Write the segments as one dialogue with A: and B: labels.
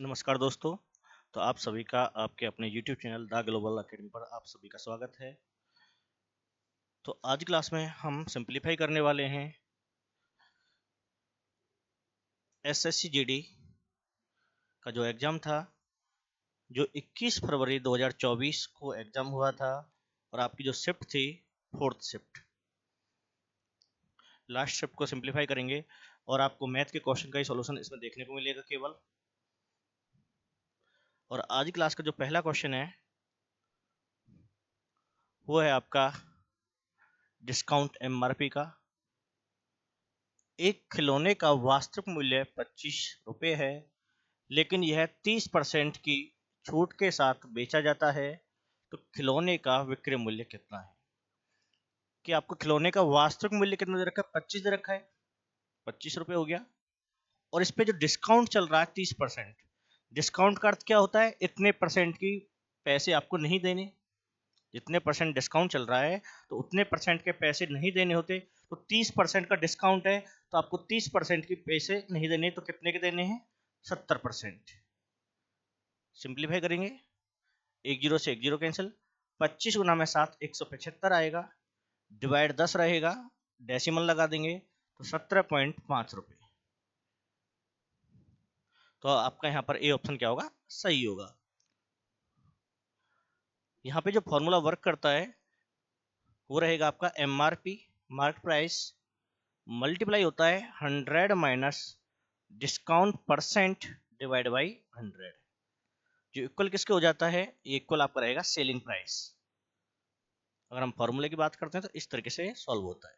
A: नमस्कार दोस्तों। तो आप सभी का आपके अपने YouTube channel the global academy पर आप सभी का स्वागत है। तो आज क्लास में हम सिंपलीफाई करने वाले हैं एसएससी जीडी का जो एग्ज़ाम था, जो 21 फरवरी 2024 को एग्ज़ाम हुआ था और आपकी जो शिफ्ट थी 4th शिफ्ट। लास्ट शिफ्ट को सिंपलीफाई करेंगे और आपको मैथ के क्वेश्चन का ही सॉल्यूशन इसमें देखने को मिलेगा केवल। और आज क्लास का जो पहला क्वेश्चन है वो है आपका डिस्काउंट एमआरपी का। एक खिलौने का वास्तविक मूल्य 25 रुपये है, लेकिन यह 30% की छूट के साथ बेचा जाता है, तो खिलौने का विक्रय मूल्य कितना है? कि आपको खिलौने का वास्तविक मूल्य कितना दे रखा है? 25 दे रखा है, 25 रुपये हो गया। और इस पे जो डिस्काउंट चल रहा है 30%। डिस्काउंट का अर्थ क्या होता है? इतने परसेंट की पैसे आपको नहीं देने। जितने परसेंट डिस्काउंट चल रहा है तो उतने परसेंट के पैसे नहीं देने होते। तो 30% का डिस्काउंट है तो आपको 30% के पैसे नहीं देने, तो कितने के देने हैं? 70%। सिंप्लीफाई करेंगे, एक जीरो से एक जीरो कैंसिल, 25 गुना में 7 175 आएगा, डिवाइड 10 रहेगा, डेसिमल लगा देंगे तो 17.5 रुपये। तो आपका यहाँ पर ए ऑप्शन क्या होगा? सही होगा। यहाँ पे जो फॉर्मूला वर्क करता है वो रहेगा आपका एमआरपी मार्केट प्राइस मल्टीप्लाई होता है 100 minus discount percent divide by 100, जो इक्वल किसके हो जाता है? ये इक्वल आपका रहेगा सेलिंग प्राइस। अगर हम फॉर्मूले की बात करते हैं तो इस तरीके से सॉल्व होता है।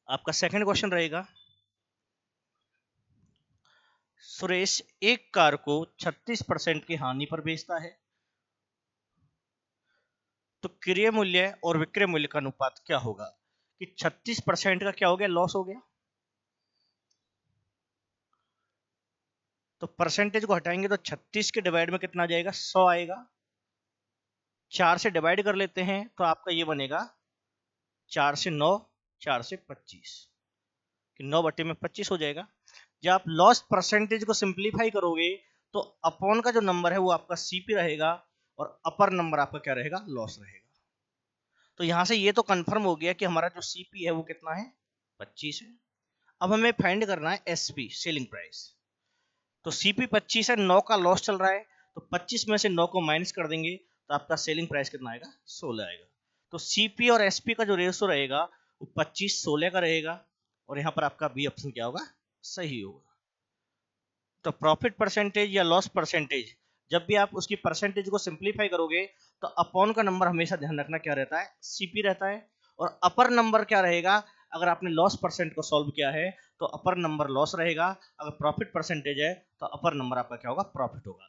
A: आपका सेकंड क्वेश्चन रहेगा, सुरेश एक कार को 36% की हानि पर बेचता है, तो क्रय मूल्य और विक्रय मूल्य का अनुपात क्या होगा? कि 36% का क्या हो गया? लॉस हो गया। तो परसेंटेज को हटाएंगे तो 36 के डिवाइड में कितना आ जाएगा? 100 आएगा। 4 से डिवाइड कर लेते हैं तो आपका ये बनेगा 4 से 9, 4 से 25, कि 9/25 हो जाएगा। जब आप लॉस परसेंटेज को सिंप्लीफाई करोगे तो अपॉन का जो नंबर है वो आपका सीपी रहेगा और अपर नंबर आपका क्या रहेगा? लॉस रहेगा। तो यहां से ये तो कंफर्म हो गया कि हमारा जो सीपी है वो कितना है? 25 है। अब हमें फाइंड करना है एसपी सेलिंग प्राइस। तो सीपी 25 है, 9 का लॉस चल रहा है, तो 25 में से 9 को माइनस कर देंगे तो आपका सेलिंग प्राइस कितना आएगा? 16 आएगा। तो सीपी और एसपी का जो रेशो रहेगा वो 25-16 का रहेगा, और यहाँ पर आपका बी ऑप्शन क्या होगा? सही होगा। तो प्रॉफिट परसेंटेज या लॉस परसेंटेज, जब भी आप उसकी परसेंटेज को सिंप्लीफाई करोगे तो अपॉन का नंबर हमेशा ध्यान रखना क्या रहता है? सीपी रहता है। और अपर नंबर क्या रहेगा? अगर आपने लॉस परसेंट को सॉल्व किया है तो अपर नंबर लॉस रहेगा, अगर प्रॉफिट परसेंटेज है तो अपर नंबर आपका क्या होगा? प्रॉफिट होगा।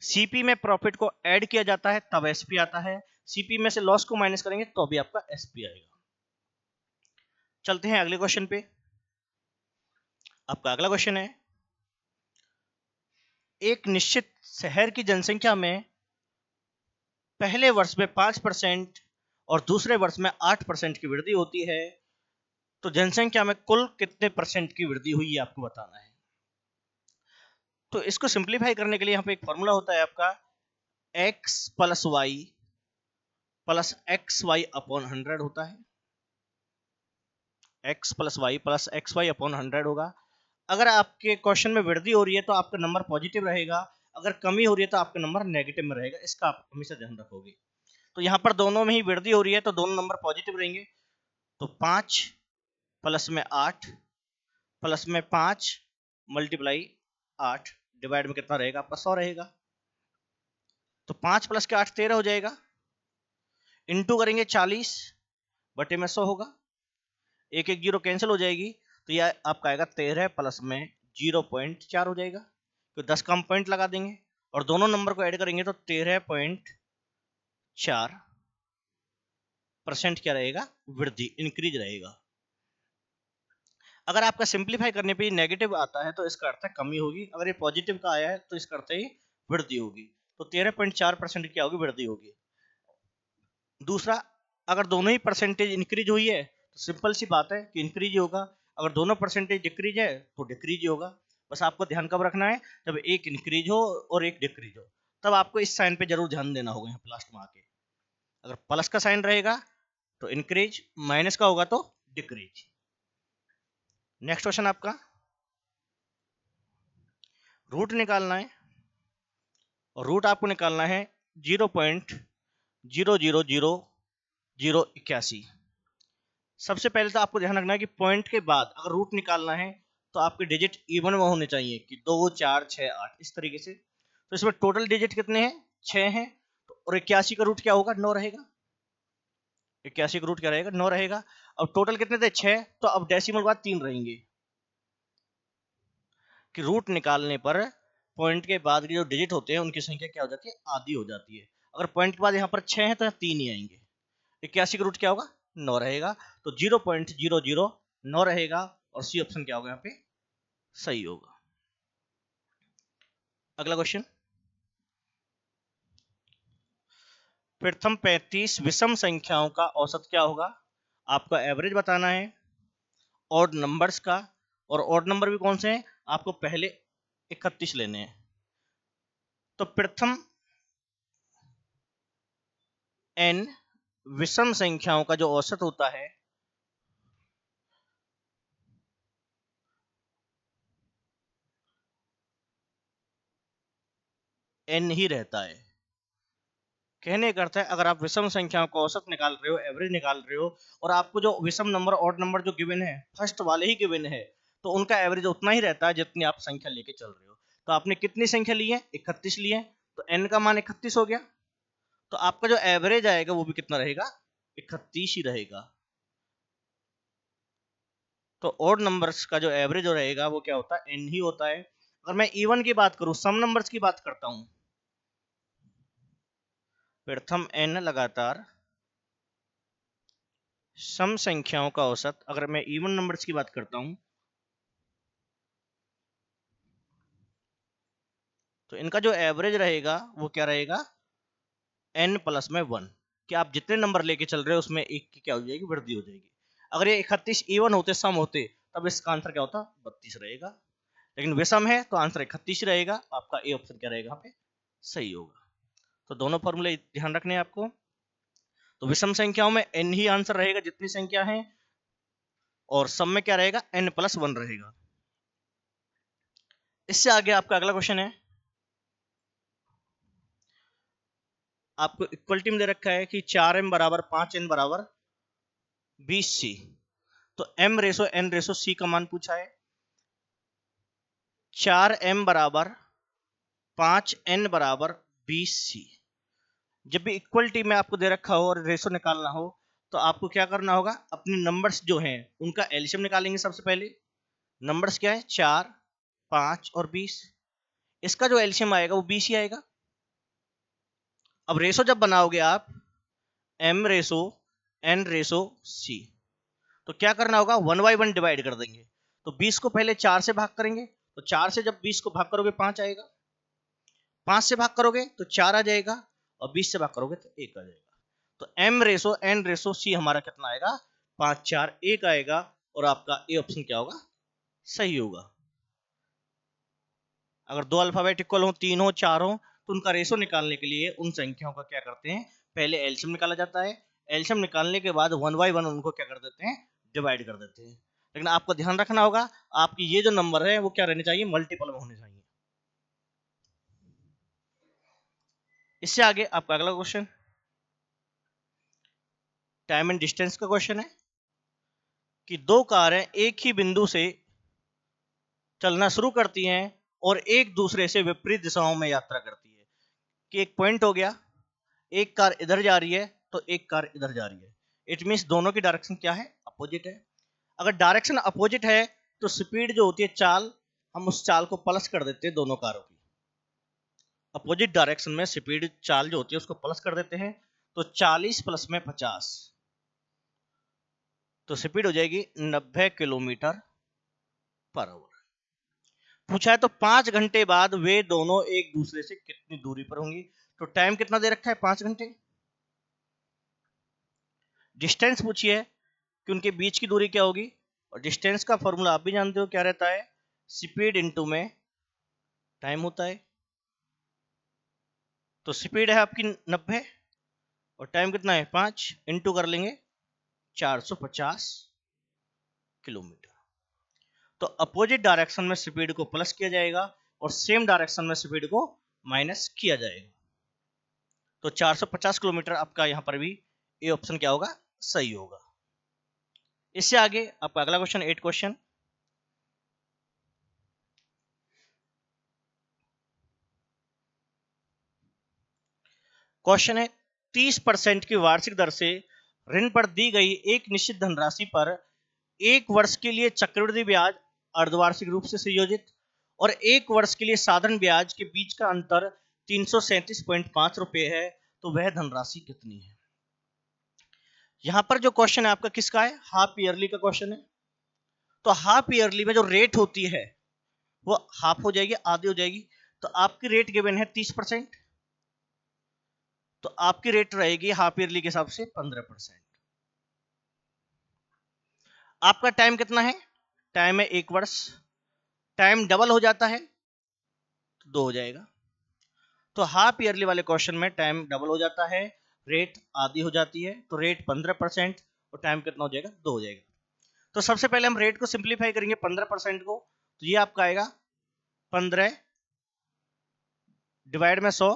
A: सीपी में प्रॉफिट को ऐड किया जाता है तब एसपी आता है, सीपी में से लॉस को माइनस करेंगे तो भी आपका एसपी आएगा। चलते हैं अगले क्वेश्चन पे। आपका अगला क्वेश्चन है, एक निश्चित शहर की जनसंख्या में पहले वर्ष में 5% और दूसरे वर्ष में 8% की वृद्धि होती है, तो जनसंख्या में कुल कितने परसेंट की वृद्धि हुई है आपको बताना है। तो इसको सिंप्लीफाई करने के लिए यहाँ पे एक फॉर्मूला होता है आपका x plus Y plus X Y upon 100 होता है। x plus Y plus X Y upon 100 होगा। अगर आपके क्वेश्चन में वृद्धि हो रही है तो आपका नंबर पॉजिटिव रहेगा, अगर कमी हो रही है तो आपका नंबर नेगेटिव में रहेगा। इसका आप हमेशा ध्यान रखोगे। तो यहाँ पर दोनों में ही वृद्धि हो रही है तो दोनों नंबर पॉजिटिव रहेंगे। तो 5 प्लस में 8 प्लस में 5 मल्टीप्लाई 8 डिवाइड में कितना रहेगा? आपका 100 रहेगा। तो 5 प्लस के 8 13 हो जाएगा, इंटू करेंगे 40 बटे में 100 होगा, एक एक जीरो कैंसिल हो जाएगी, तो यह आपका आएगा 13 प्लस में 0.4 हो जाएगा। तो 10 का हम पॉइंट लगा देंगे और दोनों नंबर को ऐड करेंगे तो 13.4% क्या रहेगा? वृद्धि, इंक्रीज रहेगा। अगर आपका सिंप्लीफाई करने पे नेगेटिव आता है तो इसका अर्थ है कमी होगी, अगर ये पॉजिटिव का आया है तो इसका अर्थ है वृद्धि होगी। तो 13.4% क्या होगी? वृद्धि होगी। दूसरा, अगर दोनों ही परसेंटेज इंक्रीज हुई है तो सिंपल सी बात है कि इंक्रीज होगा, अगर दोनों परसेंटेज डिक्रीज है तो डिक्रीज होगा। बस आपको ध्यान कब रखना है, जब एक इंक्रीज हो और एक डिक्रीज हो, तब आपको इस साइन पे जरूर ध्यान देना होगा यहाँ लास्ट में आके। अगर प्लस का साइन रहेगा तो इंक्रीज, माइनस का होगा तो डिक्रीज। नेक्स्ट क्वेश्चन आपका, रूट निकालना है और रूट आपको निकालना है 0.000081। सबसे पहले तो आपको ध्यान रखना है कि पॉइंट के बाद अगर रूट निकालना है तो आपके डिजिट इवन में होने चाहिए कि 2 4 6 8 इस तरीके से। तो इसमें टोटल डिजिट कितने हैं, 6 हैं, और 81 का रूट क्या होगा, 9 रहेगा। 81 का रूट क्या रहेगा, 9 रहेगा। अब टोटल कितने थे, 6, तो अब डेसिमल बाद 3 रहेंगे कि रूट निकालने पर पॉइंट के बाद के जो डिजिट होते हैं उनकी संख्या क्या हो जाती है, आधी हो जाती है। अगर पॉइंट के बाद यहाँ पर 6 है तो 3 ही आएंगे। 81 का रूट क्या होगा, 9 रहेगा, तो 0.009 रहेगा और सी ऑप्शन क्या होगा यहाँ पे, सही होगा। अगला क्वेश्चन, प्रथम 35 विषम संख्याओं का औसत क्या होगा, आपको एवरेज बताना है ऑड नंबर्स का, और ऑड नंबर भी कौन से हैं, आपको पहले 31 लेने हैं। तो प्रथम n विषम संख्याओं का जो औसत होता है n ही रहता है। कहने का अर्थ है अगर आप विषम संख्याओं का औसत निकाल रहे हो, एवरेज निकाल रहे हो, और आपको जो विषम नंबर ऑड नंबर जो गिवन है फर्स्ट वाले ही गिवन है, तो उनका एवरेज उतना ही रहता है जितनी आप संख्या लेके चल रहे हो। तो आपने कितनी संख्या ली है, 31 ली है, तो n का मान 31 हो गया, तो आपका जो एवरेज आएगा वो भी कितना रहेगा, 31 ही रहेगा। तो ऑड नंबर्स का जो एवरेज रहेगा वो क्या होता है, n ही होता है। अगर मैं इवन की बात करूं, सम नंबर्स की बात करता हूं, प्रथम n लगातार सम संख्याओं का औसत, अगर मैं इवन नंबर्स की बात करता हूं तो इनका जो एवरेज रहेगा वो क्या रहेगा, n प्लस में 1, कि आप जितने नंबर लेके चल रहे हो उसमें एक की क्या हो जाएगी, वृद्धि हो जाएगी। अगर ये 31 इवन होते, सम होते, तब इसका आंसर क्या होता, 32 रहेगा। लेकिन विषम है तो आंसर 31 रहेगा, आपका ए ऑप्शन क्या रहेगा यहाँ पे, सही होगा। तो दोनों फॉर्मूले ध्यान रखने हैं आपको। तो विषम संख्याओं में n ही आंसर रहेगा जितनी संख्या है, और सम में क्या रहेगा, n प्लस 1 रहेगा। इससे आगे आपका अगला क्वेश्चन है, आपको इक्वलिटी में दे रखा है कि 4m बराबर 5n बराबर 20c। तो m ratio n ratio c का मान पूछा है। 4m बराबर 5n बराबर 20c। जब भी इक्वलिटी में आपको दे रखा हो और रेसो निकालना हो तो आपको क्या करना होगा, अपने नंबर्स जो हैं उनका एलसीएम निकालेंगे सबसे पहले। नंबर्स क्या है, 4, 5 और 20। इसका जो एलसीएम आएगा वो 20 ही आएगा। अब रेसो जब बनाओगे आप, m ratio n ratio c, तो क्या करना होगा, 1 बाई 1 डिवाइड कर देंगे। तो 20 को पहले 4 से भाग करेंगे, तो 4 से जब 20 को भाग करोगे 5 आएगा, 5 से भाग करोगे तो 4 आ जाएगा, और 20 से भाग करोगे तो 1 आ जाएगा। तो m ratio n ratio c हमारा कितना आएगा, 5 4 1 आएगा, और आपका ए ऑप्शन क्या होगा, सही होगा। अगर दो अल्फाबेट इक्वल हो, 3 हो, 4 हो, तो उनका रेशो निकालने के लिए उन संख्याओं का क्या करते हैं, पहले एलसीएम निकाला जाता है। एलसीएम निकालने के बाद 1 बाई 1 उनको क्या कर देते हैं, डिवाइड कर देते हैं। लेकिन आपको ध्यान रखना होगा, आपकी ये जो नंबर है वो क्या रहने चाहिए, मल्टीपल में होने चाहिए। इससे आगे आपका अगला क्वेश्चन टाइम एंड डिस्टेंस का क्वेश्चन है कि दो कारें एक ही बिंदु से चलना शुरू करती हैं और एक दूसरे से विपरीत दिशाओं में यात्रा करती है। कि एक पॉइंट हो गया, एक कार इधर जा रही है तो एक कार इधर जा रही है, इट मींस दोनों की डायरेक्शन क्या है, अपोजिट है। अगर डायरेक्शन अपोजिट है तो स्पीड जो होती है, चाल, हम उस चाल को प्लस कर देते हैं दोनों कारों की। अपोजिट डायरेक्शन में स्पीड, चाल जो होती है उसको प्लस कर देते हैं, तो 40 प्लस में 50, तो स्पीड हो जाएगी 90 किलोमीटर पर आवर। पूछा है तो 5 घंटे बाद वे दोनों एक दूसरे से कितनी दूरी पर होंगी। तो टाइम कितना दे रखा है, 5 घंटे। डिस्टेंस पूछिए कि उनके बीच की दूरी क्या होगी, और डिस्टेंस का फॉर्मूला आप भी जानते हो क्या रहता है, स्पीड इनटू में टाइम होता है। तो स्पीड है आपकी 90 और टाइम कितना है 5, इनटू कर लेंगे 450 किलोमीटर। तो अपोजिट डायरेक्शन में स्पीड को प्लस किया जाएगा और सेम डायरेक्शन में स्पीड को माइनस किया जाएगा। तो 450 किलोमीटर आपका यहां पर भी ए ऑप्शन क्या होगा, सही होगा। इससे आगे आपका अगला क्वेश्चन 8 क्वेश्चन। क्वेश्चन है 30% की वार्षिक दर से ऋण पर दी गई एक निश्चित धनराशि पर एक वर्ष के लिए चक्रवृद्धि ब्याज अर्धवार्षिक रूप से संयोजित और एक वर्ष के लिए साधारण ब्याज के बीच का अंतर 337.5 रुपए है, तो वह धनराशि कितनी है। यहां पर जो क्वेश्चन है आपका किसका है, हाफ ईयरली का क्वेश्चन है। तो हाफ ईयरली में जो रेट होती है वो हाफ हो जाएगी, आधी हो जाएगी। तो आपकी रेट गिवन है 30%, तो आपकी रेट रहेगी हाफ ईयरली के हिसाब से 15%। आपका टाइम कितना है, टाइम है 1 वर्ष। टाइम डबल हो जाता है तो 2 हो जाएगा। तो हाफ ईयरली वाले क्वेश्चन में टाइम डबल हो जाता है, रेट आधी हो जाती है, तो रेट 15% और टाइम कितना हो जाएगा, 2 हो जाएगा। तो सबसे पहले हम रेट को सिंप्लीफाई करेंगे 15% को, तो ये आपका आएगा 15 डिवाइड में 100,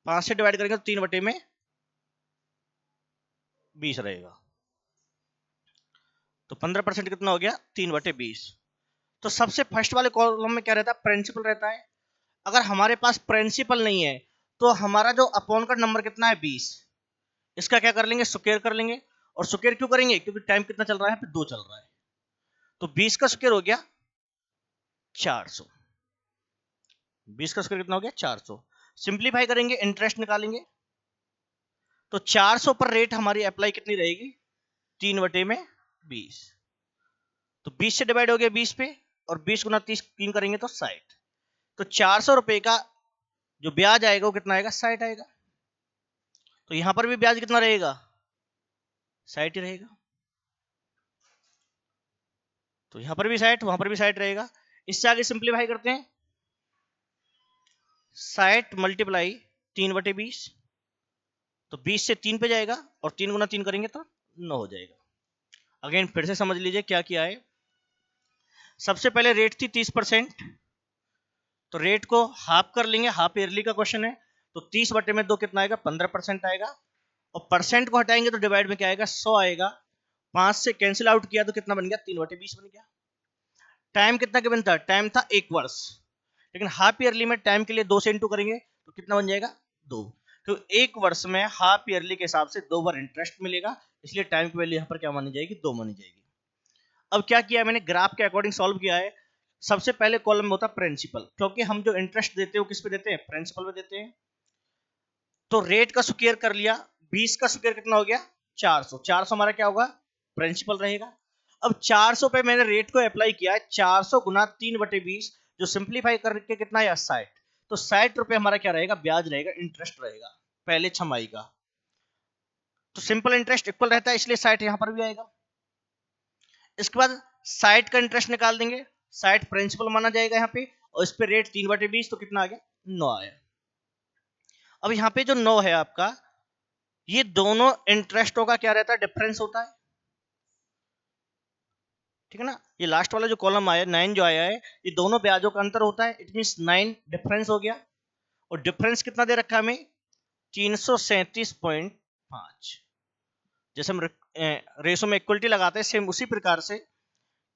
A: 5 से डिवाइड करेंगे तो 3/20 रहेगा। तो 15% कितना हो गया, 3/20। तो सबसे फर्स्ट वाले कॉलम में क्या रहता है, प्रिंसिपल रहता है। अगर हमारे पास प्रिंसिपल नहीं है तो हमारा जो अपॉन का नंबर कितना है 20, इसका क्या कर लेंगे, स्क्वायर कर लेंगे। और स्क्वायर क्यों करेंगे, क्योंकि टाइम कितना चल रहा है, 2 चल रहा है। तो 20 का स्क्वायर हो गया 400, 20 का स्क्वायर कितना हो गया 400। सिंप्लीफाई करेंगे, इंटरेस्ट निकालेंगे, तो 400 पर रेट हमारी अप्लाई कितनी रहेगी, 3/20। तो 20 से डिवाइड हो गया 20 पे, और 20 गुना 30 3 करेंगे तो 60। तो 400 रुपए का जो ब्याज आएगा वो कितना आएगा, 60 आएगा। तो यहां पर भी ब्याज कितना रहेगा, 60 ही रहेगा। तो यहां पर भी 60, वहां पर भी 60 रहेगा। इससे आगे सिंप्लीफाई करते हैं, 60 मल्टीप्लाई 3/20, तो 20 से 3 पे जाएगा और 3 गुना 3 करेंगे तो 9 हो जाएगा। अगेन फिर से समझ लीजिए क्या किया है। सबसे पहले रेट थी 30%, तो रेट को हाफ कर लेंगे, हाफ ईयरली का क्वेश्चन है। तो 30/2 कितना आएगा, 15% आएगा। और परसेंट को हटाएंगे तो डिवाइड में क्या आएगा, 100 आएगा। 5 से कैंसिल आउट किया तो कितना बन गया, 3/20 बन गया। टाइम कितना के बनता है, टाइम था 1 वर्ष, लेकिन हाफ ईयरली में टाइम के लिए 2 से इंटू करेंगे तो कितना बन जाएगा, 2। तो 1 वर्ष में हाफ ईयरली के हिसाब से 2 बार इंटरेस्ट मिलेगा, इसलिए टाइम की वैल्यू यहाँ पर क्या मानी जाएगी, 2 मानी जाएगी। अब क्या किया मैंने, ग्राफ के अकॉर्डिंग सॉल्व किया है। सबसे पहले कॉलम में होता है प्रिंसिपल, क्योंकि हम जो इंटरेस्ट देते हैं वो किस पे देते हैं, प्रिंसिपल पे देते हैं। तो रेट का स्क्वायर कर लिया, 20 का स्क्वायर कितना हो गया, 400। 400 हमारा क्या होगा, प्रिंसिपल रहेगा। अब 400 पे मैंने रेट को अप्लाई किया है, 400 गुना 3/20, जो सिंप्लीफाई करके कितना है 60। तो 60 रुपए हमारा क्या रहेगा, ब्याज रहेगा, इंटरेस्ट रहेगा पहले छमाही का। तो सिंपल इंटरेस्ट इक्वल रहता है, इसलिए 60 यहां पर भी आएगा। इसके बाद 60 का इंटरेस्ट निकाल देंगे, 60 प्रिंसिपल माना जाएगा यहाँ पे, और इस पे रेट 3/20, तो कितना आ गया, 9 आया। अब यहाँ पे जो 9 है आपका, ये दोनों इंटरेस्टों का क्या रहता है, डिफरेंस होता है, ठीक है ना। ये लास्ट वाला जो कॉलम आया 9 जो आया है, ये दोनों ब्याजों का अंतर होता है, इट मीन 9 डिफरेंस हो गया। और डिफरेंस कितना दे रखा है हमें, 337.5। जैसे हम रेशो में इक्वलिटी लगाते हैं, सेम उसी प्रकार से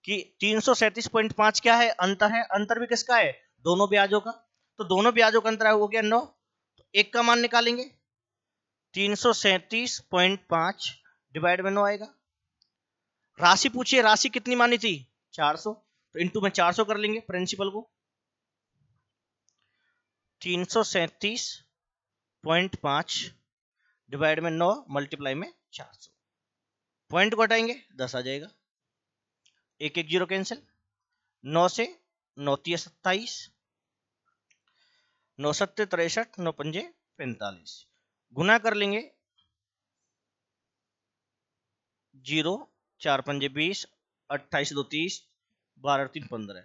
A: कि 337.5 क्या है, अंतर है। अंतर भी किसका है, दोनों ब्याजों का। तो दोनों ब्याजों का अंतर हो गया 9, तो एक का मान निकालेंगे, 337.5 डिवाइड में 9 आएगा। राशि पूछिए, राशि कितनी मानी थी, 400, तो इंटू में 400 कर लेंगे प्रिंसिपल को। 337.5 डिवाइड में 9 मल्टीप्लाई में 400, पॉइंट को हटाएंगे 10 आ जाएगा, 1 1 0 कैंसिल, 9 से 9 3 27, 9 7 63, 9 5 45, गुना कर लेंगे 0 4 5 20, 28 2 30, 12 3 15,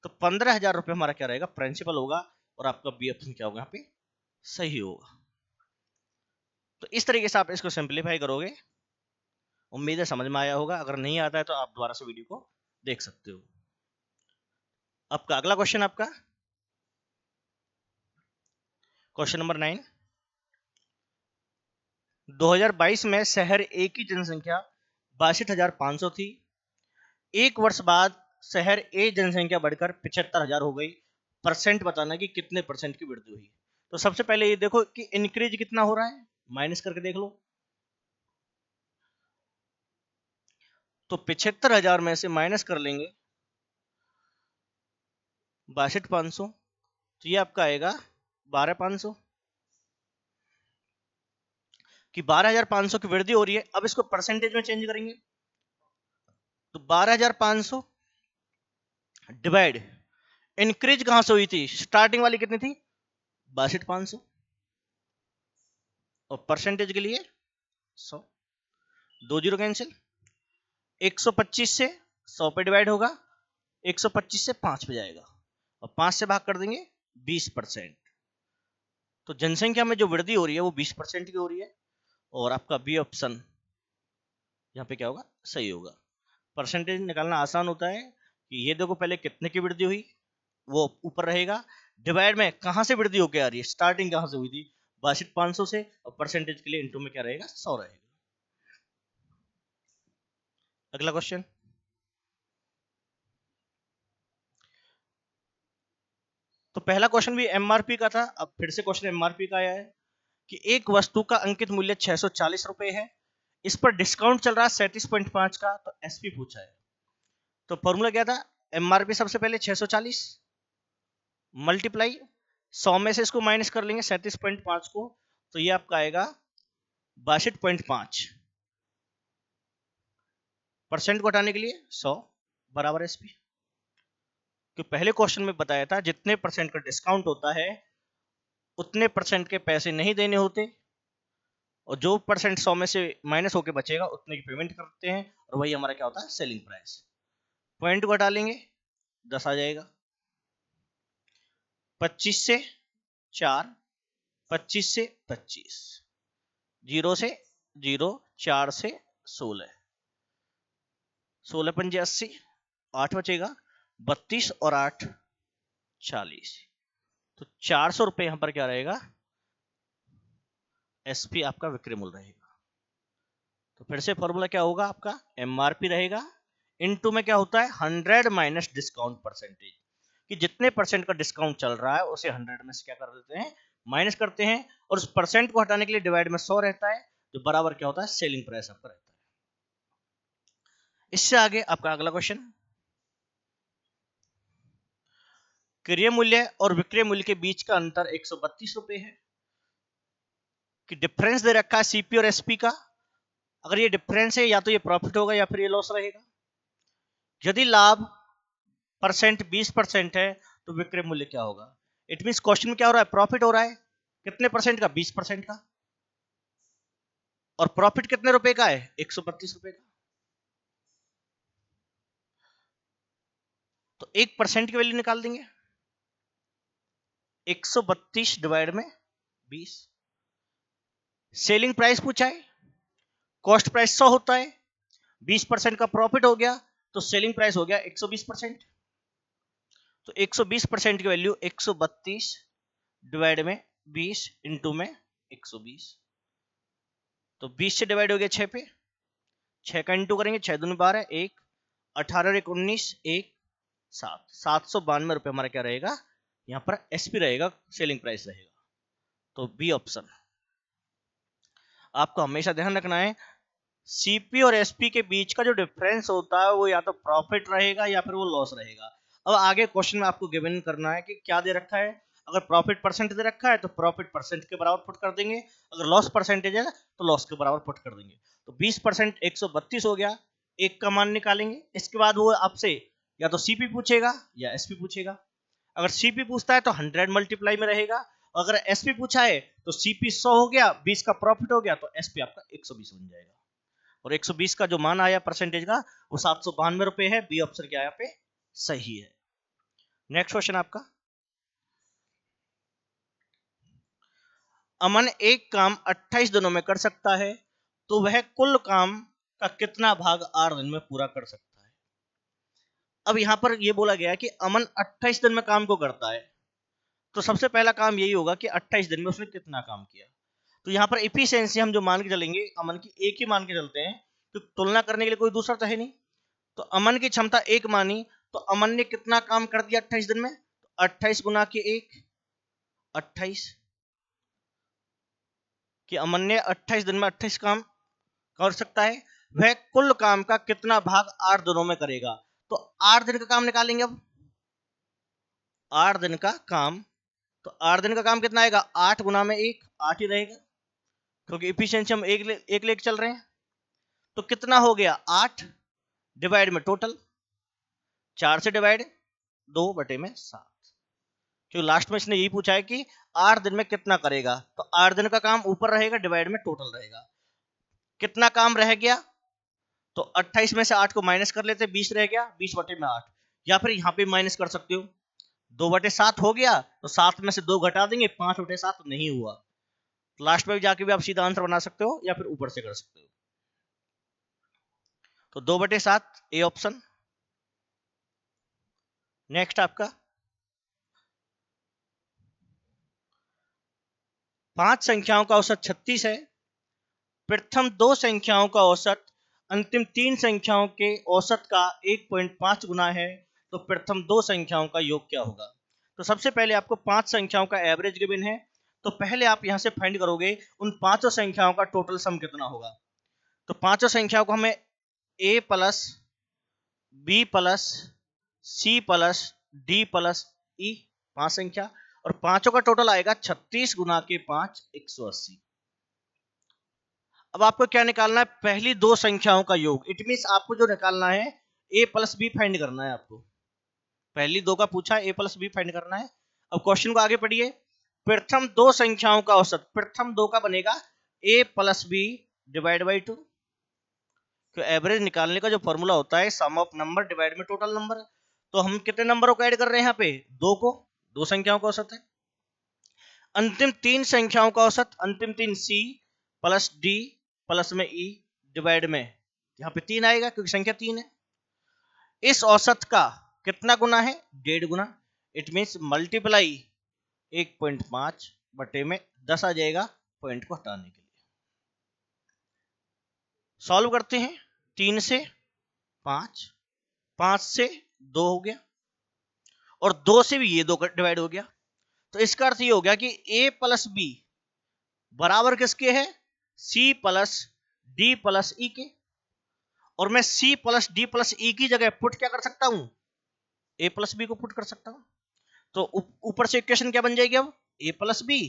A: तो 15,000 रुपये हमारा क्या रहेगा, प्रिंसिपल होगा, और आपका बी ऑप्शन क्या होगा यहाँ पे, सही होगा। तो इस तरीके से आप इसको सिंप्लीफाई करोगे। उम्मीद है समझ में आया होगा, अगर नहीं आता है तो आप दोबारा से वीडियो को देख सकते हो। आपका अगला क्वेश्चन, आपका क्वेश्चन नंबर 9, 2022 में शहर ए की जनसंख्या 62,500 थी। एक वर्ष बाद शहर ए जनसंख्या बढ़कर 75,000 हो गई। परसेंट बताना कि कितने परसेंट की वृद्धि हुई। तो सबसे पहले ये देखो कि इंक्रीज कितना हो रहा है, माइनस करके देख लो। तो 75,000 में से माइनस कर लेंगे 62,500, तो ये आपका आएगा 12,500, कि 12,500 की वृद्धि हो रही है। अब इसको परसेंटेज में चेंज करेंगे, तो 12,500 डिवाइड, इंक्रीज कहां से हुई थी, स्टार्टिंग वाली कितनी थी, 62,500, और परसेंटेज के लिए 100, 2 जीरो कैंसिल, 125 से 100 पे डिवाइड होगा, 125 से 5 पे जाएगा, और 5 से भाग कर देंगे 20%। तो जनसंख्या में जो वृद्धि हो रही है वो 20% की हो रही है, और आपका बी ऑप्शन यहाँ पे क्या होगा, सही होगा। परसेंटेज निकालना आसान होता है कि ये देखो पहले कितने की वृद्धि हुई वो ऊपर रहेगा, डिवाइड में कहां से वृद्धि होकर आ रही है, स्टार्टिंग कहां से हुई थी 62,500 से, और परसेंटेज के लिए इनटू में क्या रहेगा, 100 रहेगा। अगला क्वेश्चन, तो पहला क्वेश्चन भी एमआरपी का था, अब फिर से क्वेश्चन एमआरपी का आया है कि एक वस्तु का अंकित मूल्य 640 रुपए है, इस पर डिस्काउंट चल रहा है 37.5 का, तो एसपी पूछा है। तो फॉर्मूला क्या था, एमआरपी सबसे पहले 640 मल्टीप्लाई 100 में से इसको माइनस कर लेंगे 37.5 को, तो ये आपका आएगा 62.5, परसेंट को हटाने के लिए 100 बराबर एसपी। कि पहले क्वेश्चन में बताया था जितने परसेंट का डिस्काउंट होता है उतने परसेंट के पैसे नहीं देने होते, और जो परसेंट 100 में से माइनस होके बचेगा उतने की पेमेंट करते हैं, और वही हमारा क्या होता है, सेलिंग प्राइस। पॉइंट को हटा लेंगे 10 आ जाएगा, 25 से 4, 25 से 25, 0 से 0, 4 से 16, 16 पंजे 80, 8 बचेगा, 32 और 8 40, तो 400 रुपए यहां पर क्या रहेगा, एसपी आपका विक्रय मूल्य रहेगा। तो फिर से फॉर्मूला क्या होगा आपका, एमआरपी रहेगा, इनटू में क्या होता है 100 माइनस डिस्काउंट परसेंटेज, कि जितने परसेंट का डिस्काउंट चल रहा है उसे 100 में से क्या कर देते हैं, माइनस करते हैं, और उस परसेंट को हटाने के लिए डिवाइड में 100 रहता है, जो बराबर क्या होता है, सेलिंग प्राइस आपका रहता है। इससे आगे आपका अगला क्वेश्चन, क्रय मूल्य और विक्रय मूल्य के बीच का अंतर 132 रुपए है, कि डिफरेंस दे रखा है सीपी और एसपी का। अगर ये डिफरेंस है या तो ये प्रॉफिट होगा या फिर ये लॉस रहेगा। यदि लाभ परसेंट 20% है तो विक्रय मूल्य क्या होगा, इट मीन क्वेश्चन में क्या हो रहा है, प्रॉफिट हो रहा है कितने परसेंट का, 20% का, और प्रॉफिट कितने रुपए का है, 132 रुपए का। तो 1% की वैल्यू निकाल देंगे, 132 डिवाइड में 20, सेलिंग प्राइस पूछा है, कॉस्ट प्राइस 100 होता है, 20% का प्रॉफिट हो गया तो सेलिंग प्राइस हो गया 120%। तो 120% की वैल्यू 132 डिवाइड में 20 इंटू में 120, तो 20 से डिवाइड हो गया 6 पे, 6 का इंटू करेंगे, 6 दूनी 12, 1, 18 एक 19, 1 7, 792 रुपए हमारा क्या रहेगा, यहाँ पर एसपी रहेगा, सेलिंग प्राइस रहेगा। तो बी ऑप्शन। आपको हमेशा ध्यान रखना है सीपी और एसपी के बीच का जो डिफरेंस होता है वो या तो प्रॉफिट रहेगा या फिर वो लॉस रहेगा। अब आगे क्वेश्चन में आपको गिवन करना है कि क्या दे रखा है, अगर प्रॉफिट परसेंट दे रखा है तो प्रॉफिट परसेंट के बराबर पुट कर देंगे, अगर लॉस परसेंटेज है तो लॉस के बराबर पुट कर देंगे। तो 20% 132 हो गया, एक का मान निकालेंगे, इसके बाद वो आपसे या तो सीपी पूछेगा या एसपी पूछेगा। अगर सीपी पूछता है तो 100 मल्टीप्लाई में रहेगा, अगर एसपी पूछा है तो सीपी 100 हो गया, 20 का प्रॉफिट हो गया तो एसपी आपका 120 बन जाएगा। और 120 का जो मान आया परसेंटेज का वो 792 रुपए है, बी ऑप्शन क्या है यहाँ पे सही है। नेक्स्ट क्वेश्चन आपका, अमन एक काम 28 दिनों में कर सकता है, तो वह कुल काम का कितना भाग 8 दिन में पूरा कर सकता है। अब यहां पर यह बोला गया है कि अमन 28 दिन में काम को करता है, तो सबसे पहला काम यही होगा कि 28 दिन में उसने कितना काम किया। तो यहाँ पर एफिशिएंसी हम जो मान के चलेंगे, अमन की एक ही मान के चलते हैं, तो तुलना करने के लिए कोई दूसरा तो है नहीं। तो अमन की क्षमता एक मानी, तो अमन ने कितना काम कर दिया 28 दिन में, तो 28 गुना के 1, 28, कि अमन ने 28 दिन में 28 काम कर सकता है, वह कुल काम का कितना भाग 8 दिनों में करेगा। तो 8 दिन का काम निकालेंगे। अब 8 दिन का काम, तो 8 दिन का काम कितना आएगा, 8 गुना में 1, 8 ही रहेगा, क्योंकि इफिशिएंसी हम एक लेके चल रहे हैं। तो कितना हो गया, 8 डिवाइड में टोटल, 4 से डिवाइड 2/7, क्योंकि लास्ट में इसने यही पूछा है कि 8 दिन में कितना करेगा। तो 8 दिन का काम ऊपर रहेगा, डिवाइड में टोटल रहेगा। कितना काम रह गया, तो 28 में से 8 को माइनस कर लेते, 20 रह गया, 20/8, या फिर यहाँ पे माइनस कर सकते हो, 2/7 हो गया, तो 7 में से 2 घटा देंगे, 5/7 नहीं हुआ। लास्ट में जाके भी आप सीधा आंसर बना सकते हो, या फिर ऊपर से कर सकते हो। तो 2/7 ए ऑप्शन। नेक्स्ट आपका, 5 संख्याओं का औसत 36 है, प्रथम 2 संख्याओं का औसत अंतिम 3 संख्याओं के औसत का 1.5 गुना है, तो प्रथम 2 संख्याओं का योग क्या होगा। तो सबसे पहले आपको 5 संख्याओं का एवरेज गिवन है, तो पहले आप यहां से फाइंड करोगे उन पांचों संख्याओं का टोटल सम कितना होगा। तो पांचों संख्याओं को हमें a plus B plus C plus D plus E, 5 संख्या, और पांचों का टोटल आएगा 36 गुना के 5, 180। अब आपको क्या निकालना है, पहली 2 संख्याओं का योग। इट मींस आपको जो निकालना है, a प्लस बी फाइंड करना है आपको। पहली 2 का पूछा, a प्लस बी फाइंड करना है। अब क्वेश्चन को आगे पढ़िए, प्रथम 2 संख्याओं का औसत, प्रथम 2 का बनेगा a plus B divide by 2। तो एवरेज निकालने का जो फॉर्मूला होता है, सम ऑफ नंबर डिवाइड में टोटल नंबर। तो हम कितने नंबरों को ऐड कर रहे हैं यहाँ पे, 2 को, 2 संख्याओं का औसत है। अंतिम 3 संख्याओं का औसत, अंतिम 3 c प्लस d प्लस में e डिवाइड में, यहाँ पे 3 आएगा क्योंकि संख्या 3 है। इस औसत का कितना गुना है, 1.5 गुना। इट मींस मल्टीप्लाई 1.5 बटे में 10 आ जाएगा, पॉइंट को हटाने के लिए। सॉल्व करते हैं, 3 से 5, 5 से 2 हो गया, और 2 से भी ये 2 डिवाइड हो गया। तो इसका अर्थ ये हो गया कि a प्लस बी बराबर किसके है, c प्लस डी प्लस ई के। और मैं c प्लस डी प्लस ई की जगह पुट क्या कर सकता हूं, a प्लस बी को पुट कर सकता हूं। तो ऊपर से इक्वेशन क्या बन जाएगी अब, a प्लस बी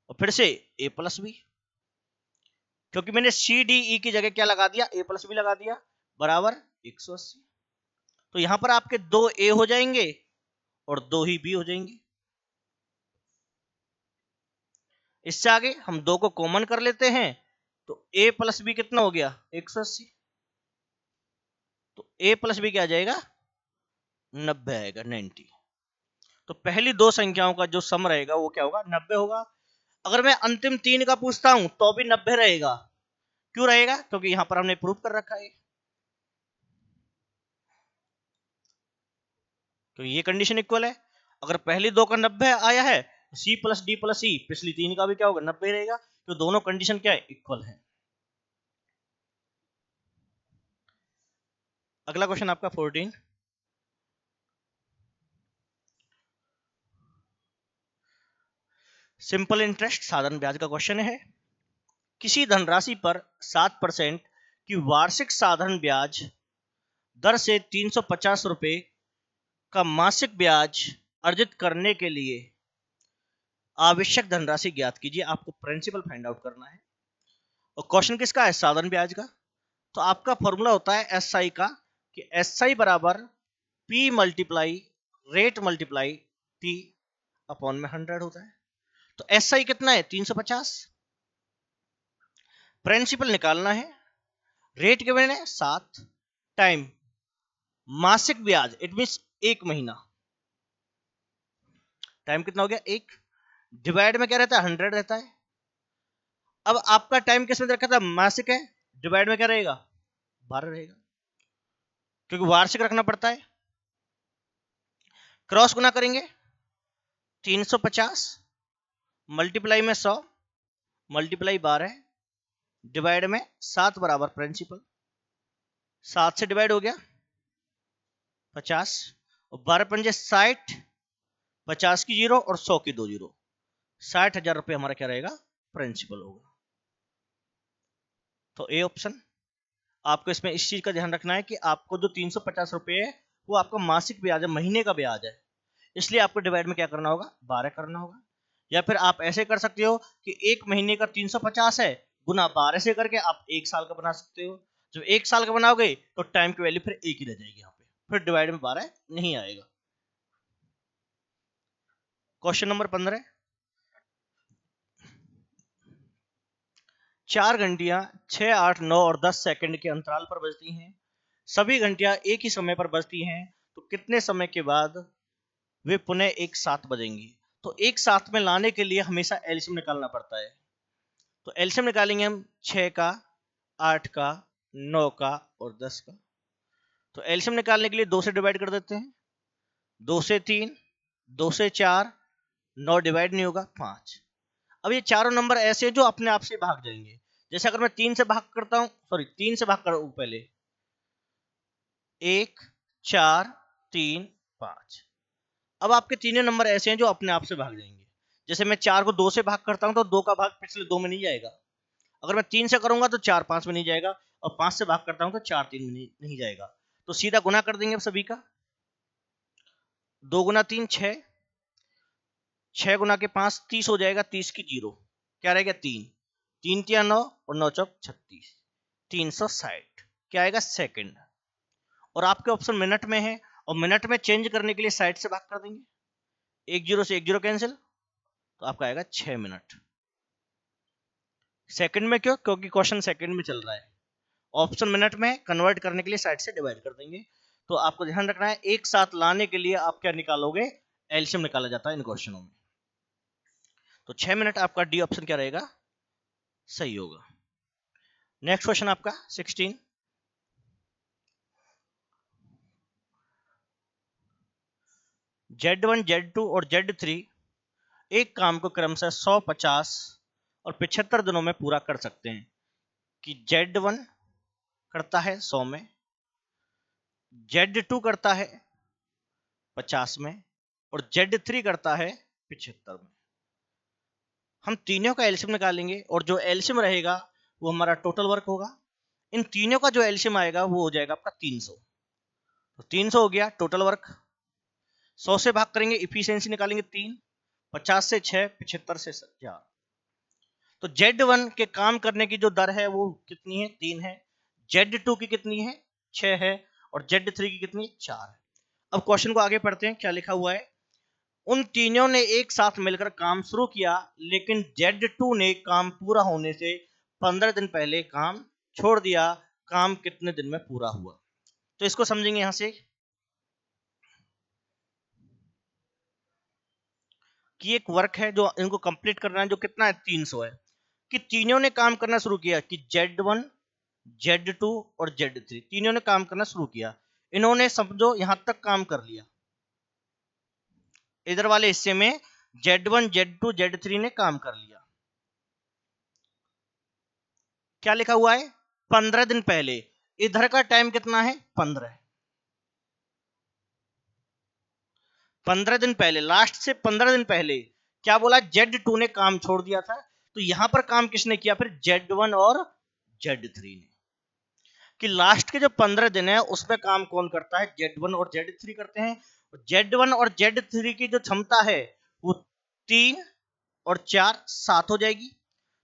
A: और फिर से a प्लस बी, क्योंकि मैंने सी डी ई की जगह क्या लगा दिया, a प्लस बी लगा दिया, बराबर 180। तो यहां पर आपके 2 a हो जाएंगे और 2 ही b हो जाएंगे। इससे आगे हम 2 को कॉमन कर लेते हैं, तो a प्लस बी कितना हो गया, 180। तो a प्लस बी क्या आ जाएगा, 90 आएगा, 90। तो पहली 2 संख्याओं का जो सम रहेगा वो क्या होगा, 90 होगा। अगर मैं अंतिम 3 का पूछता हूं तो भी 90 रहेगा। क्यों रहेगा, क्योंकि यहां पर हमने प्रूफ कर रखा है, तो ये कंडीशन इक्वल है। अगर पहली 2 का 90 आया है, सी प्लस डी प्लस सी पिछली 3 का भी क्या होगा, 90 रहेगा। तो दोनों कंडीशन क्या है, इक्वल है। अगला क्वेश्चन आपका 14, सिंपल इंटरेस्ट साधारण ब्याज का क्वेश्चन है। किसी धनराशि पर 7% की वार्षिक साधारण ब्याज दर से 350 रुपए का मासिक ब्याज अर्जित करने के लिए आवश्यक धनराशि ज्ञात कीजिए। आपको प्रिंसिपल फाइंड आउट करना है, और क्वेश्चन किसका है, साधारण ब्याज का। तो आपका फॉर्मूला होता है एस आई का, कि एस आई बराबर P multiply rate multiply T upon में 100 होता है। तो एस आई कितना है, 350। प्रिंसिपल निकालना है, रेट गिवन है 7, टाइम मासिक ब्याज इट मीन 1 महीना, टाइम कितना हो गया 1, डिवाइड में क्या रहता है 100 रहता है। अब आपका टाइम किस में रखा था, मासिक है, डिवाइड में क्या रहेगा 12 रहेगा, क्योंकि वार्षिक रखना पड़ता है। क्रॉस गुना करेंगे 350 मल्टीप्लाई में 100 मल्टीप्लाई 12 डिवाइड में 7 बराबर प्रिंसिपल, 7 से डिवाइड हो गया 50 और 12 पंजे 60, 50 की 0 और 100 की 2 0, 60,000 रुपये हमारा क्या रहेगा प्रिंसिपल होगा। तो ए ऑप्शन। आपको इसमें इस चीज का ध्यान रखना है कि आपको जो 350 रुपये है वो आपका मासिक ब्याज है, महीने का ब्याज है, इसलिए आपको डिवाइड में क्या करना होगा 12 करना होगा। या फिर आप ऐसे कर सकते हो कि 1 महीने का 350 है, गुना 12 से करके आप 1 साल का बना सकते हो। जब 1 साल का बनाओगे तो टाइम की वैल्यू फिर 1 ही रह जाएगी, यहाँ पे फिर डिवाइड में 12 नहीं आएगा। क्वेश्चन नंबर 15, 4 घंटियां 6, 8, 9 और 10 सेकंड के अंतराल पर बजती हैं। सभी घंटियां एक ही समय पर बजती हैं, तो कितने समय के बाद वे पुनः एक साथ बजेंगी। तो एक साथ में लाने के लिए हमेशा एलसीएम निकालना पड़ता है। तो एलसीएम निकालेंगे हम 6 का, 8 का, 9 का और 10 का। तो एलसीएम निकालने के लिए 2 से डिवाइड कर देते हैं, 2 से 3, 2 से 4, 9 डिवाइड नहीं होगा 5। अब ये चारों नंबर ऐसे हैं जो अपने आप से भाग जाएंगे। जैसे अगर मैं 3 से भाग करता हूं, सॉरी 3 से भाग करूं पहले, 1, 4, 3, 5। अब आपके तीनों नंबर ऐसे हैं जो अपने आप से भाग जाएंगे। जैसे मैं 4 को 2 से भाग करता हूं तो 2 का भाग पिछले 2 में नहीं जाएगा। अगर मैं 3 से करूंगा तो 4 5 में नहीं जाएगा, और 5 से भाग करता हूं तो 4 3 में नहीं जाएगा। तो सीधा गुना कर देंगे सभी का, 2 गुना 3 6, 6 गुना के 5 30 हो जाएगा, 30 की 0 क्या रहेगा 3, 3 तिया 9 और 9 चौक 36, 360 क्या आएगा सेकंड। और आपके ऑप्शन मिनट में है, और मिनट में चेंज करने के लिए साइड से भाग कर देंगे, 1 0 से 1 0 कैंसिल, तो आपका आएगा 6 मिनट। सेकंड में क्यों, क्योंकि क्वेश्चन सेकंड में चल रहा है। ऑप्शन मिनट में कन्वर्ट करने के लिए साइड से डिवाइड कर देंगे। तो आपको ध्यान रखना है एक साथ लाने के लिए आप क्या निकालोगे, एलसीएम निकाला जाता है इन क्वेश्चनों में। तो 6 मिनट आपका डी ऑप्शन क्या रहेगा सही होगा। नेक्स्ट क्वेश्चन आपका 16, Z1, Z2 और Z3 एक काम को क्रमशः 100, 50 और 75 दिनों में पूरा कर सकते हैं। कि Z1 करता है 100 में, Z2 करता है 50 में और Z3 करता है 75 में। हम तीनों का एलसीएम निकालेंगे और जो एलसीएम रहेगा वो हमारा टोटल वर्क होगा। इन तीनों का जो एलसीएम आएगा वो हो जाएगा आपका 300। तो 300 हो गया टोटल वर्क। 100 से भाग करेंगे, इफिशियंसी निकालेंगे 3, 50 से 6, 75 से 4। तो Z1 के काम करने की जो दर है वो कितनी है 3 है, Z2 की कितनी है 6 है और Z3 की कितनी है 4 है। अब क्वेश्चन को आगे पढ़ते हैं, क्या लिखा हुआ है। उन तीनों ने एक साथ मिलकर काम शुरू किया, लेकिन Z2 ने काम पूरा होने से 15 दिन पहले काम छोड़ दिया। काम कितने दिन में पूरा हुआ। तो इसको समझेंगे यहां से कि एक वर्क है जो इनको कंप्लीट करना है, जो कितना है 300 है। कि तीनों ने काम करना शुरू किया, कि Z1, Z2 और Z3 तीनों ने काम करना शुरू किया। इन्होंने समझो यहां तक काम कर लिया, इधर वाले हिस्से में Z1, Z2, Z3 ने काम कर लिया। क्या लिखा हुआ है 15 दिन पहले, इधर का टाइम कितना है 15, 15 दिन पहले, लास्ट से 15 दिन पहले क्या बोला Z2 ने काम छोड़ दिया था। तो यहां पर काम किसने किया फिर Z1 और Z3 ने। कि लास्ट के जो 15 दिन है उसमें काम कौन करता है Z1 और Z3 करते हैं। Z1 और Z3 की जो क्षमता है वो 3 और 4 7 हो जाएगी।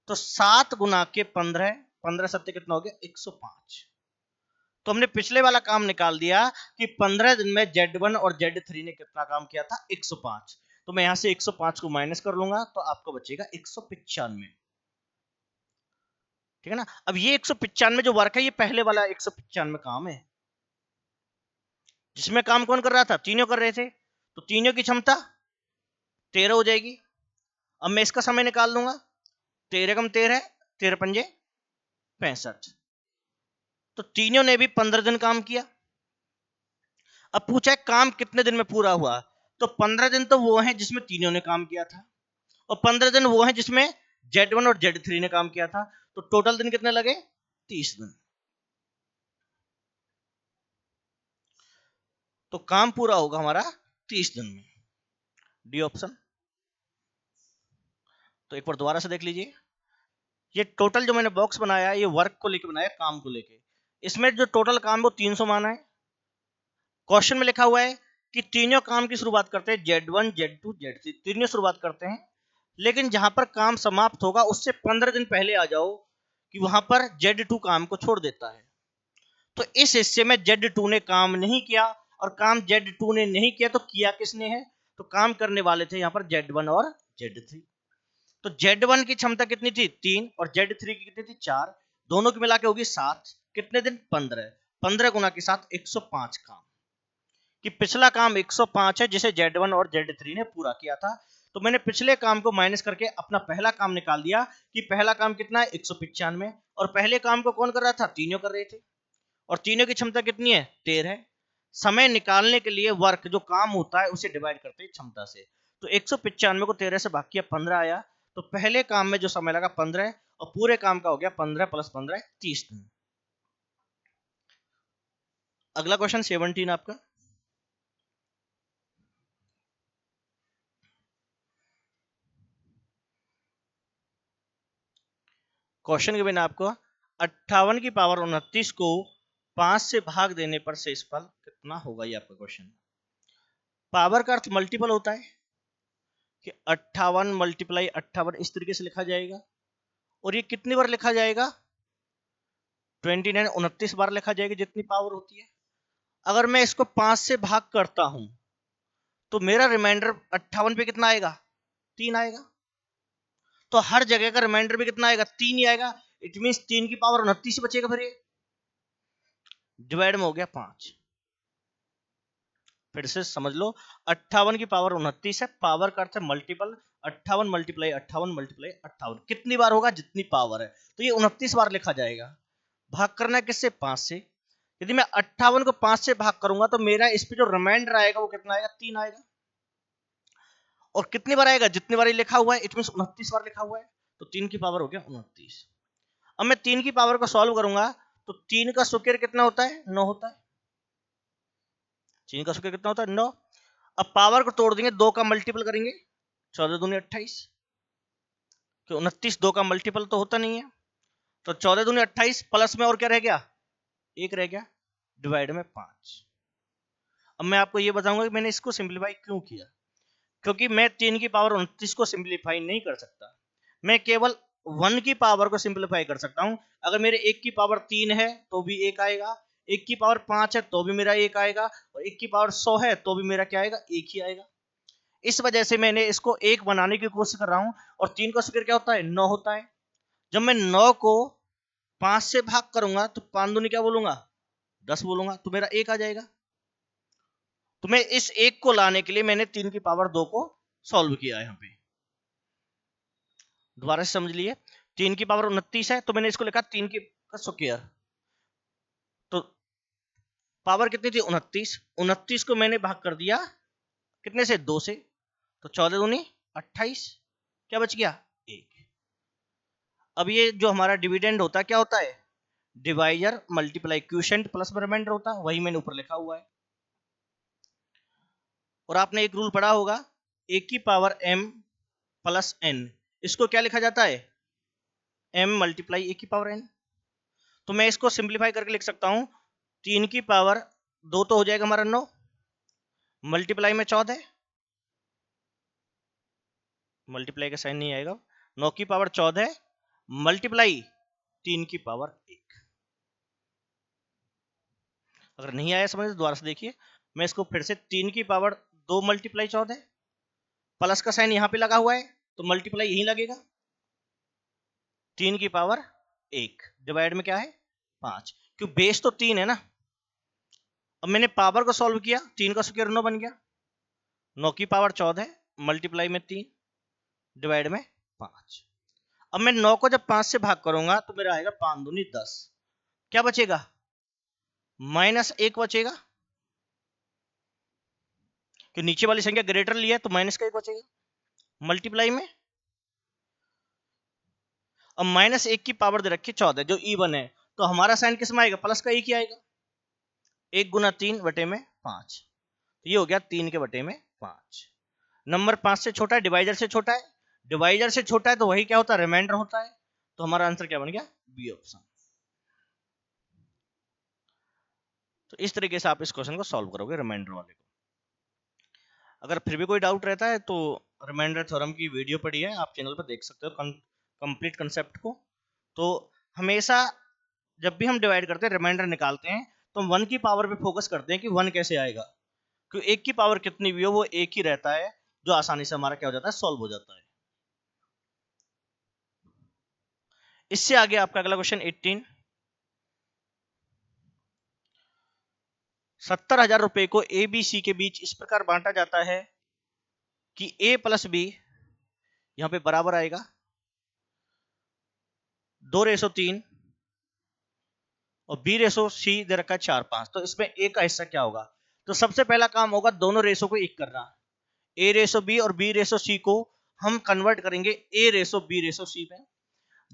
A: तो 7 गुना के 15, 15 सत्ते कितना हो गया 105। तो हमने पिछले वाला काम निकाल दिया कि 15 दिन में Z1 और Z3 ने कितना काम किया था 105। तो मैं यहां से 105 को माइनस कर लूंगा तो आपको बचेगा 195। ठीक है ना। अब ये 195 जो वर्क है ये पहले वाला 195 काम है। जिसमें काम कौन कर रहा था, तीनों कर रहे थे, तो तीनों की क्षमता 13 हो जाएगी। अब मैं इसका समय निकाल लूंगा, 13 कम 13, 13 पंजे 65, तो तीनों ने भी 15 दिन काम किया। अब पूछा है काम कितने दिन में पूरा हुआ, तो 15 दिन तो वो हैं जिसमें तीनों ने काम किया था, और 15 दिन वो हैं जिसमें Z1 और Z3 ने काम किया था, तो टोटल दिन कितने लगे, 30 दिन। तो काम पूरा होगा हमारा 30 दिन में, डी ऑप्शन। तो एक बार दोबारा से देख लीजिए, ये टोटल जो मैंने बॉक्स बनाया ये वर्क को लेकर बनाया, काम को लेकर। इसमें जो टोटल काम है वो 300 माना है। क्वेश्चन में लिखा हुआ है कि तीनों काम की शुरुआत करते हैं, Z1 Z2 Z3 तीनों शुरुआत करते हैं, लेकिन जहां पर काम समाप्त होगा उससे 15 दिन पहले आ जाओ कि वहां पर Z2 काम को छोड़ देता है। तो इस हिस्से में Z2 ने काम नहीं किया, और काम Z2 ने नहीं किया तो किया किसने है, तो काम करने वाले थे यहाँ पर Z1 और Z3। तो Z1 की क्षमता कितनी थी, 3, और Z3 की कितनी थी, 4, दोनों की मिला के होगी 7, कितने दिन, 15, 15 गुना के साथ 105 काम, कि पिछला काम 105 है जिसे Z1 और Z3 ने पूरा किया था। तो मैंने पिछले काम को माइनस करके अपना पहला काम निकाल दिया कि पहला काम कितना है, 195, और पहले काम को कौन कर रहा था, तीनों कर रहे थे, और तीनों की क्षमता कितनी है, 13। समय निकालने के लिए वर्क जो काम होता है उसे डिवाइड करते हैं क्षमता से, तो 195 को 13 से भाग किया, 15 आया, तो पहले काम में जो समय लगा 15, और पूरे काम का हो गया 15 + 15 30 दिन। अगला क्वेश्चन 17 आपका। क्वेश्चन के बिना आपको 58 की पावर 29 को 5 से भाग देने पर शेषफल कितना होगा, ये आपका क्वेश्चन। पावर का अर्थ मल्टीपल होता है कि 58 × 58 इस तरीके से लिखा जाएगा, और ये कितनी बार लिखा जाएगा, 29 बार लिखा जाएगा जितनी पावर होती है। अगर मैं इसको 5 से भाग करता हूं तो मेरा रिमाइंडर 58 पे कितना आएगा, 3 आएगा, तो हर जगह का रिमाइंडर भी कितना आएगा, 3 ही आएगा। इट मीन 3 की पावर 29 ही बचेगा, फिर ये डिवाइड में हो गया 5। फिर से समझ लो, 58 की पावर 29 है, पावर का अर्थ है मल्टीपल, 58 × 58 × 58 कितनी बार होगा, जितनी पावर है, तो ये 29 बार लिखा जाएगा। भाग करना है किससे, 5 से। यदि मैं 58 को 5 से भाग करूंगा तो मेरा इस पे जो रिमाइंडर आएगा वो कितना आएगा, 3 आएगा, और कितनी बार आएगा, जितनी बार लिखा हुआ है, इट मीन 29 बार लिखा हुआ है, तो 3 की पावर हो गया 29। अब मैं 3 की पावर को सॉल्व करूंगा तो 3 का स्क्वायर कितना होता है, 9 होता है। 3 का स्क्वायर कितना होता है, 9। अब पावर को तोड़ देंगे, 2 का मल्टीपल करेंगे, 14 दूनी 28, तो 29 2 का मल्टीपल तो होता नहीं है, तो 14 दूनी 28 प्लस में और क्या रह गया, 1 रह गया, डिवाइड में 5। अब मैं आपको ये बताऊंगा कि मैंने इसको सिंप्लीफाई क्यों किया, क्योंकि मैं 3 की पावर 29 को सिंप्लीफाई नहीं कर सकता, मैं केवल 1 की पावर को सिंप्लीफाई कर सकता हूं। अगर मेरे 1 की पावर 3 है तो भी 1 आएगा, 1 की पावर 5 है तो भी मेरा 1 आएगा, और 1 की पावर 100 है तो भी मेरा क्या आएगा, 1 ही आएगा। इस वजह से मैंने इसको 1 बनाने की कोशिश कर रहा हूं, और 3 का स्क्वायर क्या होता है, 9 होता है। जब मैं 9 को 5 से भाग करूंगा तो 5 दूनी क्या बोलूंगा, 10 बोलूंगा, तो मेरा 1 आ जाएगा। तो मैं इस 1 को लाने के लिए मैंने 3 की पावर 2 को सॉल्व किया यहाँ पे। दोबारा से समझ लिए, 3 की पावर 29 है तो मैंने इसको लिखा 3 की स्क्वायर, तो पावर कितनी थी, 29, 29 को मैंने भाग कर दिया कितने से, 2 से, तो 14 दूनी 28, क्या बच गया, 1। अब ये जो हमारा डिविडेंड होता है क्या होता है, divisor multiply quotient plus remainder होता है, वही मैंने ऊपर लिखा हुआ है। और आपने एक रूल पढ़ा होगा, ए की पावर m प्लस n, इसको क्या लिखा जाता है, m × ए की पावर n। तो मैं इसको सिंप्लीफाई करके लिख सकता हूं, 3 की पावर 2 तो हो जाएगा हमारा 9, मल्टीप्लाई में 14, मल्टीप्लाई का साइन नहीं आएगा, 9 की पावर 14 मल्टीप्लाई 3 की पावर 1। अगर नहीं आया समझ तो दोबारा से देखिए, मैं इसको फिर से 3 की पावर 2 × 14, प्लस का साइन यहां पे लगा हुआ है तो मल्टीप्लाई यहीं लगेगा, 3 की पावर 1 डिवाइड में क्या है, 5, क्यों बेस तो 3 है ना, अब मैंने पावर को सॉल्व किया, 3 का स्क्वायर 9 बन गया, 9 की पावर 14 मल्टीप्लाई में 3 डिवाइड में 5। अब मैं 9 को जब 5 से भाग करूंगा तो मेरा आएगा 5 दूनी 10। क्या बचेगा? -1 बचेगा, कि नीचे वाली संख्या ग्रेटर लिया है तो माइनस का 1 बचेगा, मल्टीप्लाई में। अब -1 की पावर दे रखी 14 जो इवन है, तो हमारा साइन किस में आएगा? प्लस का 1 ही आएगा। 1 गुना 3 बटे में 5, तो ये हो गया 3 के बटे में 5। नंबर 5 से छोटा है, डिवाइजर से छोटा है, डिवाइजर से छोटा है तो वही क्या होता है? रिमाइंडर होता है। तो हमारा आंसर क्या बन गया? B option. तो इस तरीके से आप इस क्वेश्चन को सॉल्व करोगे रिमाइंडर वाले को। अगर फिर भी कोई डाउट रहता है तो रिमाइंडर थ्योरम की वीडियो पड़ी है, आप चैनल पर देख सकते हो कंप्लीट कंसेप्ट को। तो हमेशा जब भी हम डिवाइड करते हैं, रिमाइंडर निकालते हैं, तो हम 1 की पावर पे फोकस करते हैं कि 1 कैसे आएगा, क्योंकि 1 की पावर कितनी भी हो वो 1 ही रहता है, जो आसानी से हमारा क्या हो जाता है? सॉल्व हो जाता है। इससे आगे आपका अगला क्वेश्चन 18। 70,000 रुपए को ए बी सी के बीच इस प्रकार बांटा जाता है कि ए प्लस बी यहां पे बराबर आएगा 2:3 और बी रेशो सी दे रखा है 4:5। तो इसमें ए का हिस्सा क्या होगा? तो सबसे पहला काम होगा दोनों रेशो को एक करना। ए रेशो बी और बी रेशो सी को हम कन्वर्ट करेंगे ए रेशो बी रेशो सी में।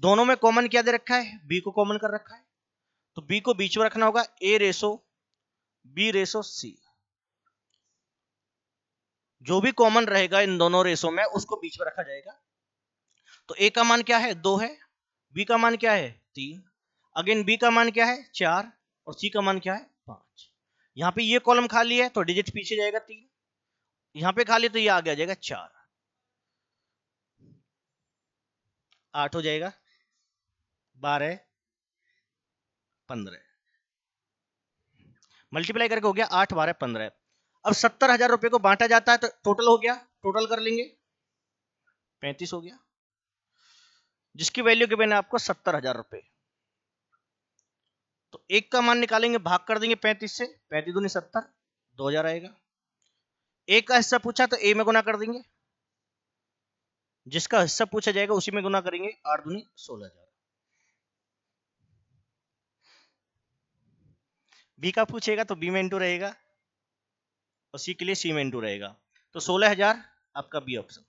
A: दोनों में कॉमन क्या दे रखा है? बी को कॉमन कर रखा है, तो बी को बीच में रखना होगा, ए रेशो बी रेशो सी। जो भी कॉमन रहेगा इन दोनों रेशो में उसको बीच में रखा जाएगा। तो ए का मान क्या है? 2 है, बी का मान क्या है? 3, अगेन बी का मान क्या है? 4 और सी का मान क्या है? 5। यहाँ पे ये कॉलम खाली है तो डिजिट पीछे जाएगा 3, यहाँ पे खाली तो ये आगे आ जाएगा 4, 8 हो जाएगा, 12 15 मल्टीप्लाई करके हो गया 8 12 15। अब 70,000 रुपए को बांटा जाता है तो टोटल हो गया, टोटल कर लेंगे, 35 हो गया, जिसकी वैल्यू के मैंने आपको 70,000 रुपए। तो एक का मान निकालेंगे, भाग कर देंगे 35 से, 35 दूनी 70, 2000 आएगा। एक का हिस्सा पूछा तो ए में गुना कर देंगे, जिसका हिस्सा पूछा जाएगा उसी में गुना करेंगे, 8 दूनी 16,000। बी का पूछेगा तो बी में इंटू रहेगा और सी के लिए सी में इंटू रहेगा, तो 16,000 आपका B option.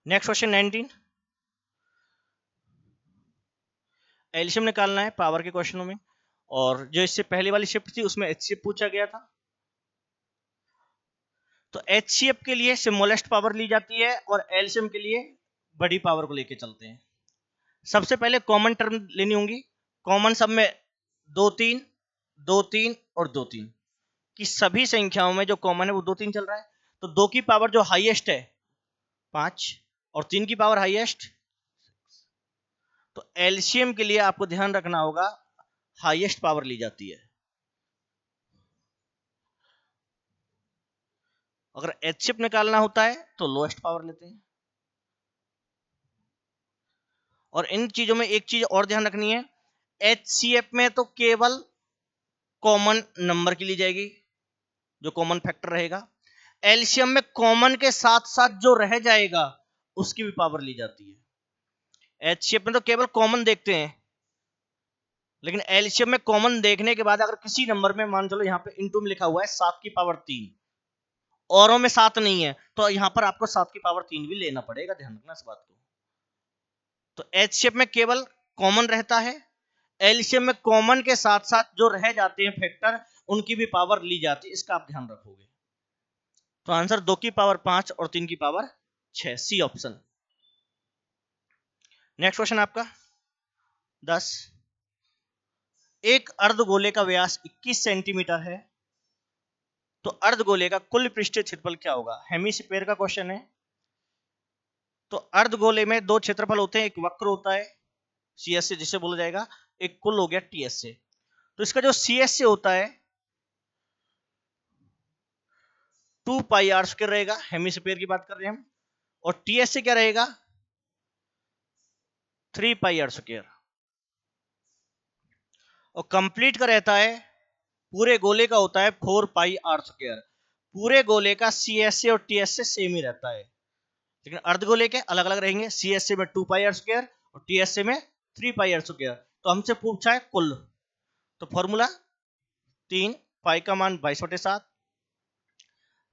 A: Next question 19। LCM निकालना है पावर के क्वेश्चनों में, और जो इससे पहले वाली शिफ्ट थी उसमें एचसीएफ पूछा गया था। तो एचसीएफ के लिए स्मॉलेस्ट पावर ली जाती है और एलसीएम के लिए बड़ी पावर को लेके चलते हैं। सबसे पहले कॉमन टर्म लेनी होंगी। कॉमन सब में 2 3 2 3 और 2 3 की सभी संख्याओं में जो कॉमन है वो 2 3 चल रहा है। तो 2 की पावर जो हाईएस्ट है 5 और 3 की पावर हाईएस्ट। तो एलसीएम के लिए आपको ध्यान रखना होगा हाईएस्ट पावर ली जाती है। अगर एचसीएफ निकालना होता है तो लोएस्ट पावर लेते हैं। और इन चीजों में एक चीज और ध्यान रखनी है, एचसीएफ में तो केवल कॉमन नंबर की ली जाएगी, जो कॉमन फैक्टर रहेगा। एलसीएम में कॉमन के साथ साथ जो रह जाएगा उसकी भी पावर ली जाती है। एचसीएफ में तो केवल कॉमन देखते हैं, लेकिन एलसीएम में कॉमन देखने के बाद अगर किसी नंबर में मान चलो यहाँ पे इंटू में लिखा हुआ है 7 की पावर 3, औरों में 7 नहीं है, तो यहां पर आपको 7 की पावर 3 भी लेना पड़ेगा, ध्यान रखना इस बात को। तो एचसीएफ में केवल कॉमन रहता है, एलसीएम में कॉमन के साथ साथ जो रह जाते हैं फैक्टर उनकी भी पावर ली जाती है, इसका आप ध्यान रखोगे। तो आंसर 2 की पावर 5 और 3 की power 6, C option. Next question आपका 10। एक अर्धगोले का व्यास 21 सेंटीमीटर है, तो अर्धगोले का कुल पृष्ठीय क्षेत्रफल क्या होगा? हेमिस्फीयर का क्वेश्चन है। तो अर्धगोले में 2 क्षेत्रफल होते हैं, एक वक्र होता है सीएस से जिसे बोला जाएगा, एक कुल हो गया टीएस से। तो इसका जो सीएस से होता है 2 पाई आर स्क्वायर रहेगा, हेमिस्फीयर की बात कर रहे हैं हम, और टीएस से क्या रहेगा? 3 पाई आर स्क्वायर। और कंप्लीट का रहता है, पूरे गोले का होता है 4 पाई आर स्क्वायर। पूरे गोले का सी एस और टी एस सेम ही रहता है, लेकिन अर्धगोले के अलग अलग रहेंगे। सी एस में 2 पाई आर स्क्वायर और टी एस में 3 पाई आर स्क्वायर। तो हमसे पूछा है कुल, तो फॉर्मूला 3 पाई का मान 22/7,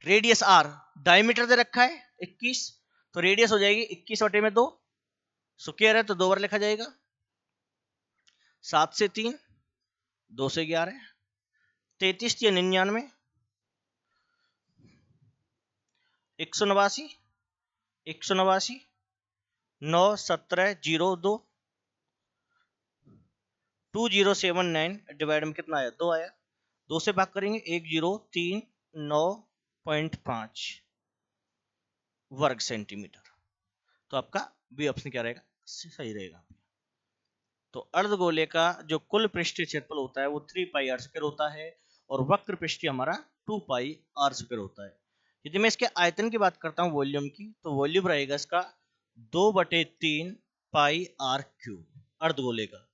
A: रेडियस आर, डायमीटर दे रखा है 21, तो रेडियस हो जाएगी 21/2, स्क्वायर है तो 2 बार लिखा जाएगा। 7 से 3, 2 से 11, 33 या 99, 189, 189, 9 17 0 2, 2079 डिवाइड में कितना आया, 2 आया। 2 से भाग करेंगे 1039.5 वर्ग सेंटीमीटर। तो आपका बी ऑप्शन क्या रहेगा, सही रहेगा। तो अर्धगोले का जो कुल पृष्ठीय क्षेत्रफल होता है वो 3 पाई आर स्क्वायर होता है और वक्र पृष्ठीय हमारा 2 पाई आर स्क्वायर होता है। यदि मैं इसके आयतन की बात करता हूँ, वॉल्यूम की, तो वॉल्यूम रहेगा इसका 2/3 पाई आर क्यूब अर्धगोले का।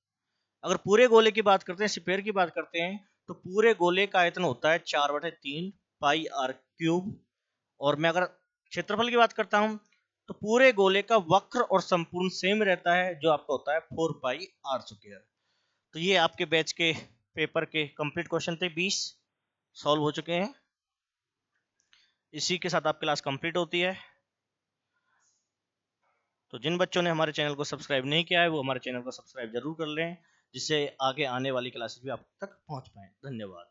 A: अगर पूरे गोले की बात करते हैं, स्फीयर की बात करते हैं, तो पूरे गोले का आयतन होता है 4/3 पाई आर क्यूब। और मैं अगर क्षेत्रफल की बात करता हूं, तो पूरे गोले का वक्र और संपूर्ण सेम रहता है, जो आपका होता है 4 पाई आर स्क्वायर। तो ये आपके बैच के पेपर के कंप्लीट क्वेश्चन थे, 20 सॉल्व हो चुके हैं। इसी के साथ आपकी क्लास कंप्लीट होती है। तो जिन बच्चों ने हमारे चैनल को सब्सक्राइब नहीं किया है वो हमारे चैनल को सब्सक्राइब जरूर कर लें, जिससे आगे आने वाली क्लासेस भी आप तक पहुंच पाए। धन्यवाद।